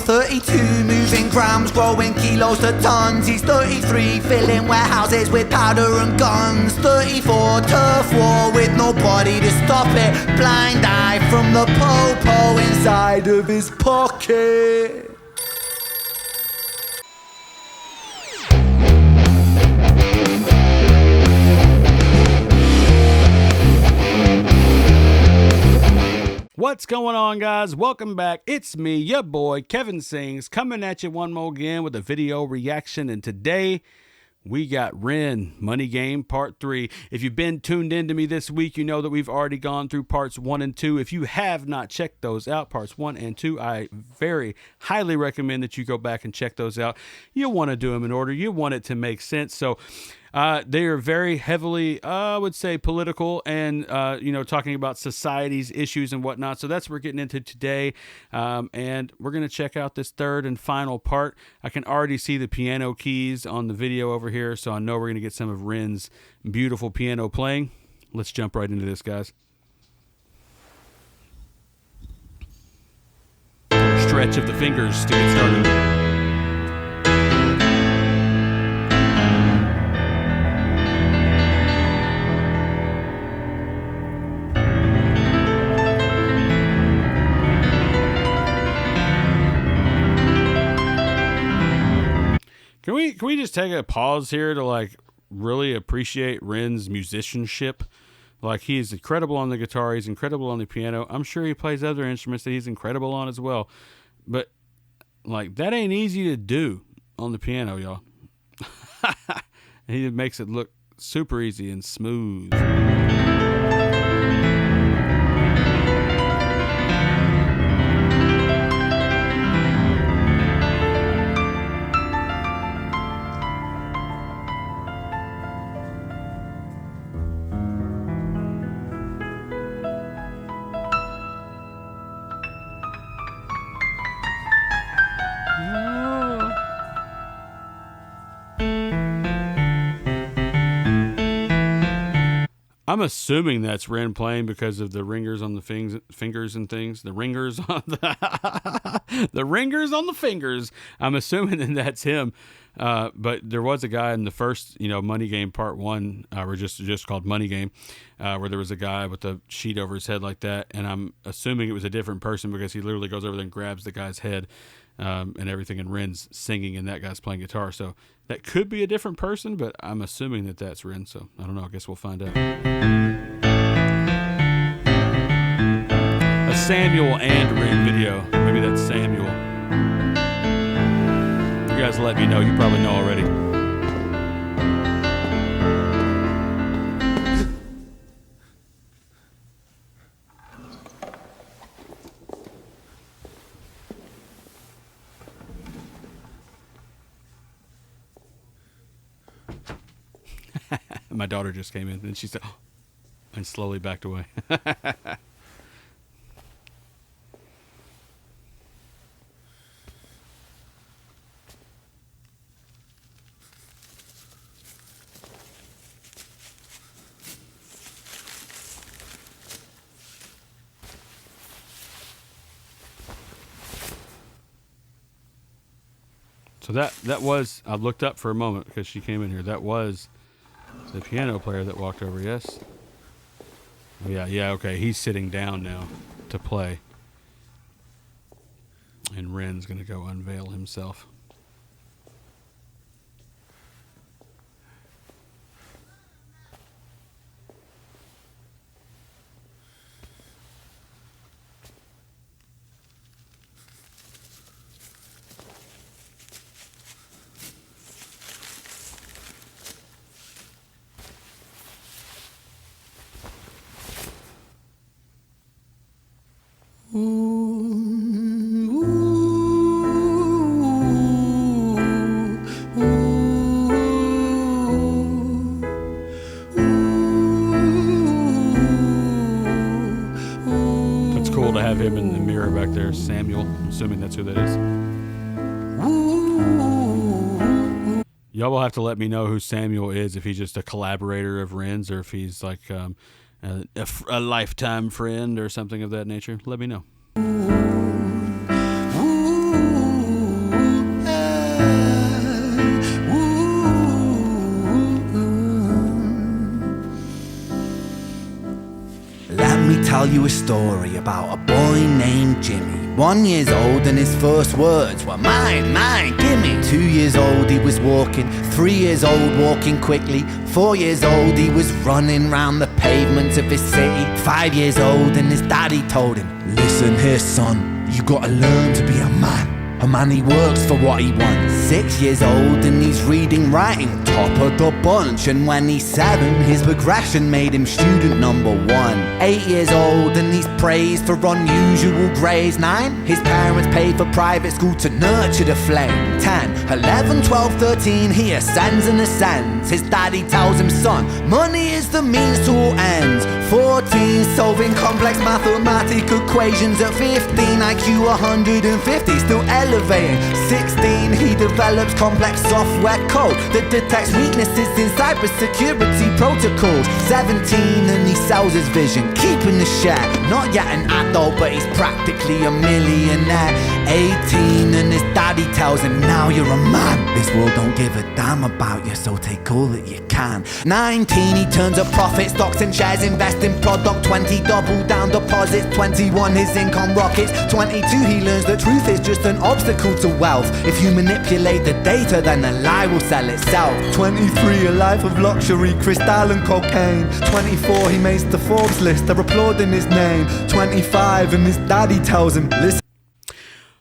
32, moving grams, growing kilos to tons. He's 33, filling warehouses with powder and guns. 34, turf war with nobody to stop it. Blind eye from the po-po inside of his pocket. What's going on, guys? Welcome back. It's me, your boy, Kevin Sings, coming at you one more again with a video reaction. And today, we got REN, Money Game Part 3. If you've been tuned in to me this week, you know that we've already gone through Parts 1 and 2. If you have not checked those out, Parts 1 and 2, I very highly recommend that you go back and check those out. You'll want to do them in order. You want it to make sense. So, they are very heavily, I would say, political and, talking about society's issues and whatnot. So that's what we're getting into today. And we're going to check out this third and final part. I can already see the piano keys on the video over here, so I know we're going to get some of REN's beautiful piano playing. Let's jump right into this, guys. Stretch of the fingers to get started. Can we just take a pause here to really appreciate REN's musicianship? He's incredible on the guitar, he's incredible on the piano. I'm sure he plays other instruments that he's incredible on as well. But that ain't easy to do on the piano, y'all. He makes it look super easy and smooth. I'm assuming that's REN playing because of the ringers on the fingers and things. The ringers on the ringers on the fingers. I'm assuming that that's him. But there was a guy in the first, Money Game Part 1, or just called Money Game, where there was a guy with a sheet over his head like that, and I'm assuming it was a different person because he literally goes over there and grabs the guy's head and everything, and REN's singing and that guy's playing guitar. So that could be a different person, but I'm assuming that that's REN. So I don't know. I guess we'll find out. A Samuel and REN video. Maybe that's Samuel. You guys let me know. You probably know already. My daughter just came in and she said, oh, and slowly backed away. So that was, I looked up for a moment because she came in here. That was the piano player that walked over, yes? Yeah, okay. He's sitting down now to play. And REN's going to go unveil himself. That's cool to have him in the mirror back there, Samuel. I'm assuming that's who that is. Y'all will have to let me know who Samuel is, if he's just a collaborator of REN's or if he's like a lifetime friend or something of that nature. Let me know. tell you a story about a boy named Jimmy. 1 year old and his first words were mine, mine, gimme. 2 years old he was walking, 3 years old walking quickly. 4 years old he was running round the pavements of his city. 5 years old and his daddy told him, listen here son, you gotta learn to be a man. A man, he works for what he wants. 6 years old and he's reading, writing, top of the bunch. And when he's 7, his progression made him student number 1. 8 years old and he's praised for unusual grades. 9, his parents paid for private school to nurture the flame. 10, 11, 12, 13, he ascends and ascends. His daddy tells him, son, money is the means to all ends. 14, solving complex mathematical equations. At 15, IQ 150, still elevating. 16, he develops complex software code that detects weaknesses in cybersecurity protocols. 17, and he sells his vision, keeping the share. Not yet an adult, but he's practically a millionaire. 18, and his daddy tells him, now you're a man. This world don't give a damn about you, so take all that you can. 19, he turns a profit, stocks and shares, invest in product. 20, double down deposits. 21, his income rockets. 22, he learns the truth is just an obstacle to wealth. If you manipulate the data, then the lie will sell itself. 23, a life of luxury, crystal and cocaine. 24, he makes the Forbes list, they're applauding his name. 25, and his daddy tells him, listen.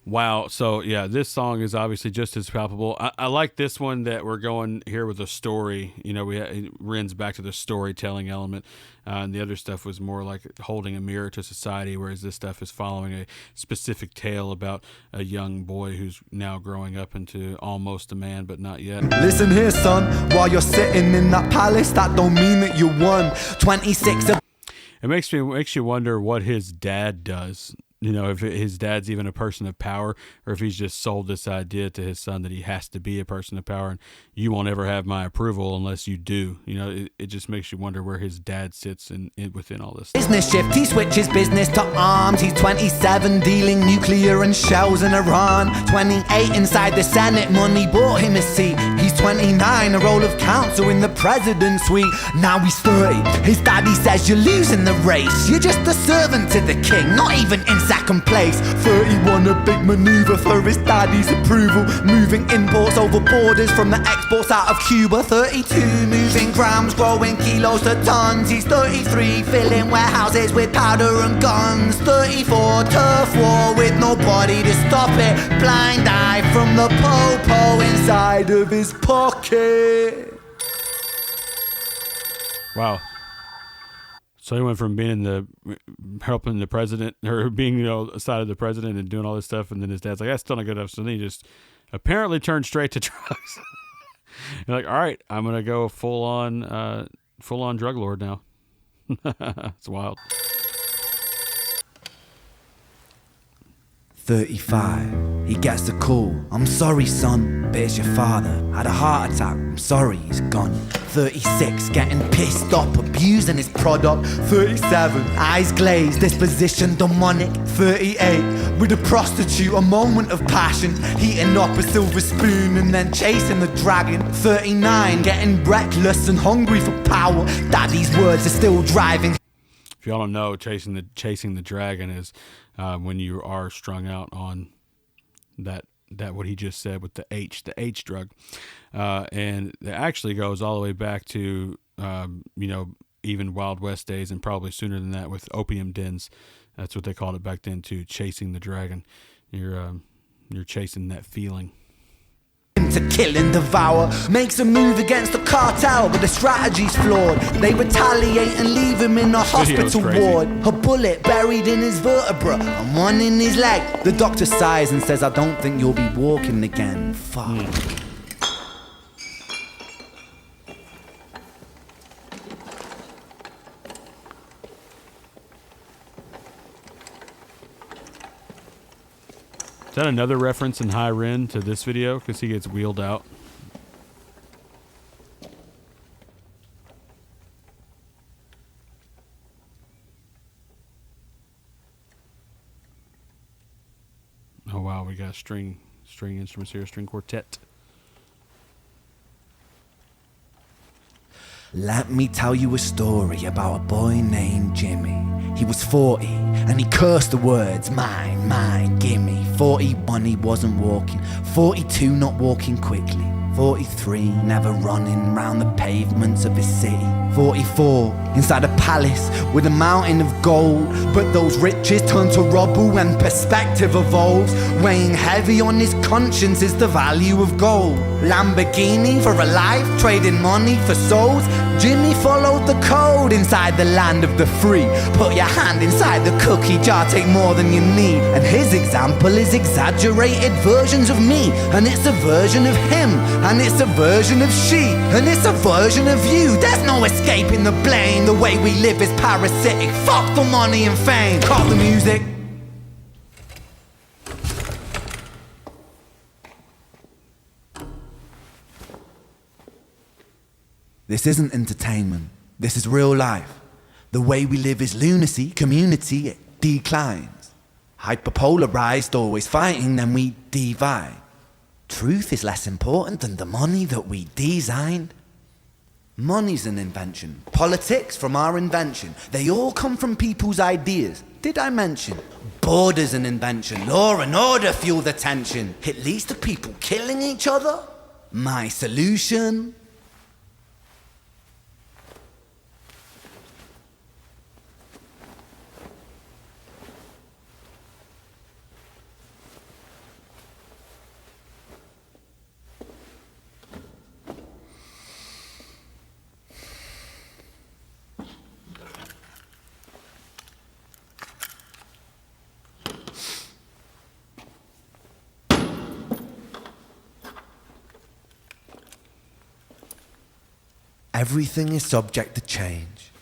Wow. So yeah, this song is obviously just as palpable. I like this one that we're going here with a story. You know, it REN's back to the storytelling element. And the other stuff was more like holding a mirror to society, whereas this stuff is following a specific tale about a young boy who's now growing up into almost a man, but not yet. Listen here, son, while you're sitting in that palace, that don't mean that you won. 26. It makes you wonder what his dad does. You know, if his dad's even a person of power, or if he's just sold this idea to his son that he has to be a person of power and you won't ever have my approval unless you do. You know, it just makes you wonder where his dad sits within all this. Business shift, he switches business to arms. He's 27, dealing nuclear and shells in Iran. 28, inside the Senate, money bought him a seat. He's 29, a role of counsel in the president's suite. Now he's 30, his daddy says you're losing the race. You're just a servant to the king, not even in second place. 31, a big maneuver for his daddy's approval, moving imports over borders from the exports out of Cuba. 32, moving grams, growing kilos to tons. He's 33, filling warehouses with powder and guns. 34, turf war with nobody to stop it. Blind eye from the po-po inside of his pocket. Wow. So he went from being helping the president, or being, you know, side of the president and doing all this stuff, and then his dad's like, that's still not good enough. So then he just apparently turned straight to drugs. You're like, all right, I'm gonna go full on drug lord now. It's wild. 35, he gets the call. I'm sorry, son, but it's your father. Had a heart attack, I'm sorry, he's gone. 36, getting pissed off, abusing his product. 37, eyes glazed, disposition demonic. 38, with a prostitute, a moment of passion, heating up a silver spoon and then chasing the dragon. 39, getting reckless and hungry for power. Daddy's words are still driving. If y'all don't know, chasing the dragon is when you are strung out on that what he just said with the H drug, and it actually goes all the way back to you know, even Wild West days, and probably sooner than that with opium dens. That's what they called it back then too, chasing the dragon. You're chasing that feeling. To kill and devour, makes a move against the cartel, but the strategy's flawed. They retaliate and leave him in a hospital ward. A bullet buried in his vertebra and one in his leg. The doctor sighs and says, I don't think you'll be walking again. Fuck. Is that another reference in High REN to this video? Because he gets wheeled out. Oh wow, we got string instruments here, string quartet. Let me tell you a story about a boy named Jimmy. He was 40 and he cursed the words, mine, mine, gimme. 41 he wasn't walking, 42 not walking quickly, 43 never running round the pavements of his city, 44 inside a palace with a mountain of gold. But those riches turn to rubble when perspective evolves. Weighing heavy on his conscience is the value of gold. Lamborghini for a life, trading money for souls. Jimmy followed the code inside the land of the free. Put your hand inside the cookie jar, take more than you need. And his example is exaggerated versions of me. And it's a version of him, and it's a version of she, and it's a version of you. There's no escaping the blame. The way we live is parasitic. Fuck the money and fame. Cut the music. This isn't entertainment. This is real life. The way we live is lunacy. Community, it declines. Hyperpolarized, always fighting, then we divide. Truth is less important than the money that we designed. Money's an invention. Politics from our invention. They all come from people's ideas. Did I mention? Border's an invention. Law and order fuel the tension. It leads to people killing each other. My solution? Everything is subject to change.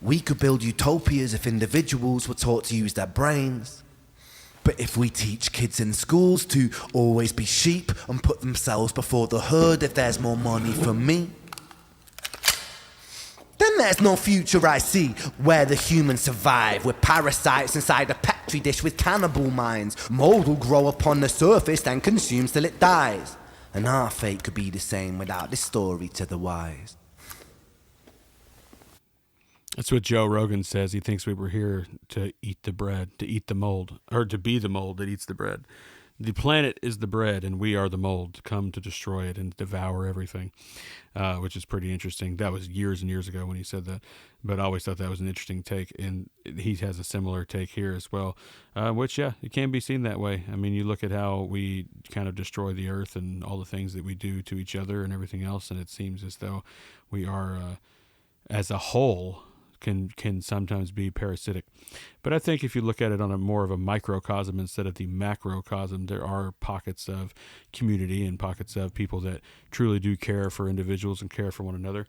We could build utopias if individuals were taught to use their brains. But if we teach kids in schools to always be sheep and put themselves before the herd if there's more money for me, then there's no future I see where the humans survive. We're parasites inside a petri dish with cannibal minds. Mold will grow upon the surface then consumes till it dies. And our fate could be the same without this story to the wise. That's what Joe Rogan says. He thinks we were here to eat the bread, to eat the mold, or to be the mold that eats the bread. The planet is the bread, and we are the mold, come to destroy it and devour everything, which is pretty interesting. That was years and years ago when he said that, but I always thought that was an interesting take, and he has a similar take here as well, which, yeah, it can be seen that way. I mean, you look at how we kind of destroy the earth and all the things that we do to each other and everything else, and it seems as though we are, as a whole, can sometimes be parasitic. But I think if you look at it on a more of a microcosm instead of the macrocosm, there are pockets of community and pockets of people that truly do care for individuals and care for one another.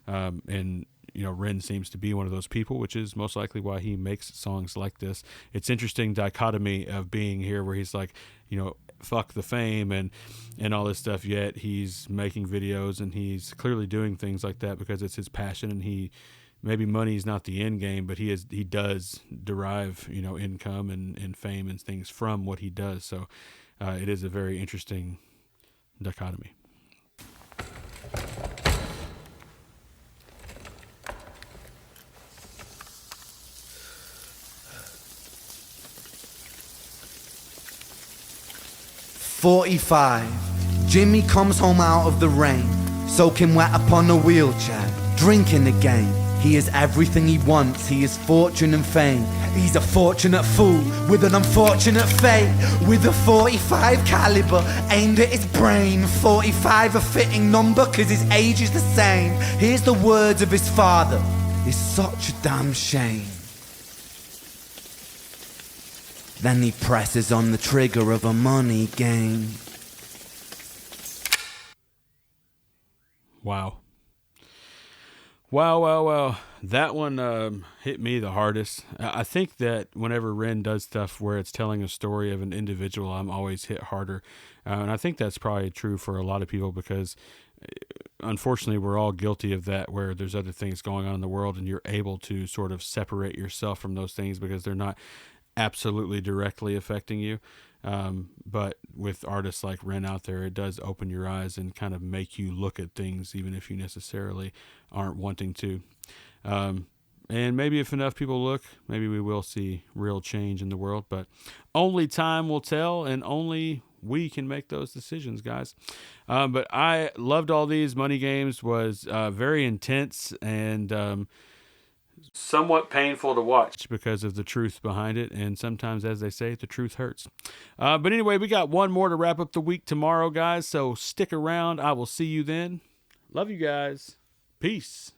And you know, Ren seems to be one of those people, which is most likely why he makes songs like this. It's interesting dichotomy of being here where he's like, you know, fuck the fame and all this stuff, yet he's making videos and he's clearly doing things like that because it's his passion, and maybe money is not the end game, but he does derive, you know, income and fame and things from what he does. So it is a very interesting dichotomy. "45. Jimmy comes home out of the rain, soaking wet upon a wheelchair, drinking again. He is everything he wants, he is fortune and fame. He's a fortunate fool with an unfortunate fate. With a 45 caliber aimed at his brain. 45 a fitting number cause his age is the same. Here's the words of his father, it's such a damn shame. Then he presses on the trigger of a money game." Wow. Wow. That one hit me the hardest. I think that whenever Ren does stuff where it's telling a story of an individual, I'm always hit harder. And I think that's probably true for a lot of people because unfortunately we're all guilty of that, where there's other things going on in the world and you're able to sort of separate yourself from those things because they're not absolutely directly affecting you. But with artists like Ren out there, it does open your eyes and kind of make you look at things even if you necessarily aren't wanting to. And maybe if enough people look, maybe we will see real change in the world. But only time will tell, and only we can make those decisions, guys. But I loved all these. Money Games was very intense and somewhat painful to watch because of the truth behind it. And sometimes, as they say, the truth hurts. But anyway, we got one more to wrap up the week tomorrow, guys. So stick around. I will see you then. Love you guys. Peace.